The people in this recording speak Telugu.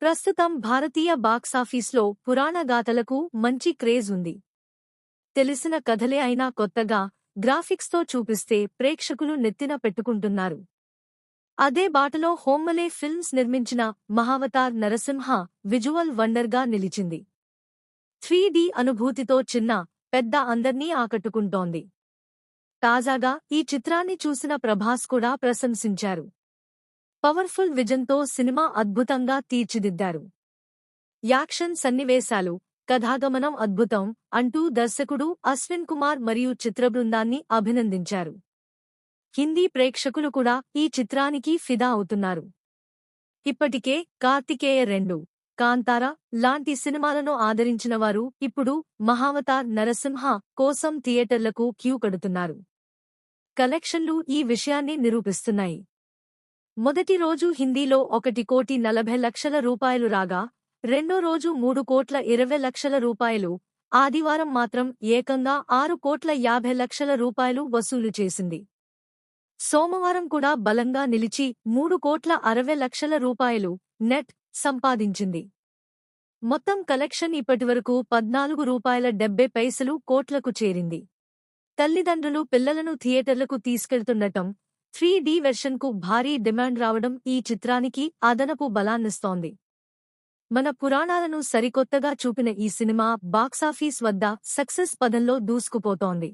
ప్రస్తుతం భారతీయ బాక్సాఫీస్లో పురాణ గాథలకు మంచి క్రేజ్ ఉంది. తెలిసిన కథలే అయినా కొత్తగా, గ్రాఫిక్స్తో చూపిస్తే ప్రేక్షకులు నెత్తిన పెట్టుకుంటున్నారు. అదే బాటలో హోమ్మలే ఫిల్మ్స్ నిర్మించిన మహావతార్ నరసింహ విజువల్ వండర్గా నిలిచింది. 3D అనుభూతితో చిన్న, పెద్ద అందర్నీ ఆకట్టుకుంటోంది. తాజాగా ఈ చిత్రాన్ని చూసిన ప్రభాస్ కూడా ప్రశంసించారు. పవర్ఫుల్ విజన్తో సినిమా అద్భుతంగా తీర్చిదిద్దారు. యాక్షన్ సన్నివేశాలు, కథాగమనం అద్భుతం అంటూ దర్శకుడు అశ్విన్ కుమార్ మరియు చిత్రబృందాన్ని అభినందించారు. హిందీ ప్రేక్షకులు కూడా ఈ చిత్రానికి ఫిదా అవుతున్నారు. ఇప్పటికే కార్తికేయ 2, కాంతారా లాంటి సినిమాలను ఆదరించినవారు ఇప్పుడు మహావతార్ నరసింహ కోసం థియేటర్లకు క్యూ కడుతున్నారు. కలెక్షన్లు ఈ విషయాన్ని నిరూపిస్తున్నాయి. మొదటి రోజు హిందీలో 1,40,00,000 రూపాయలు రాగా, రెండో రోజు 3,20,00,000 రూపాయలు, ఆదివారం మాత్రం ఏకంగా 6,50,00,000 రూపాయలు వసూలు చేసింది. సోమవారం కూడా బలంగా నిలిచి 3,60,00,000 రూపాయలు నెట్ సంపాదించింది. మొత్తం కలెక్షన్ ఇప్పటివరకు 14 రూపాయల 70 కోట్లకు చేరింది. తల్లిదండ్రులు పిల్లలను థియేటర్లకు తీసుకెళ్తుండటం, 3D వెర్షన్కు భారీ డిమాండ్ రావడం ఈ చిత్రానికి అదనపు బలాన్నిస్తోంది. మన పురాణాలను సరికొత్తగా చూపిన ఈ సినిమా బాక్సాఫీస్ వద్ద సక్సెస్ పదంలో దూసుకుపోతోంది.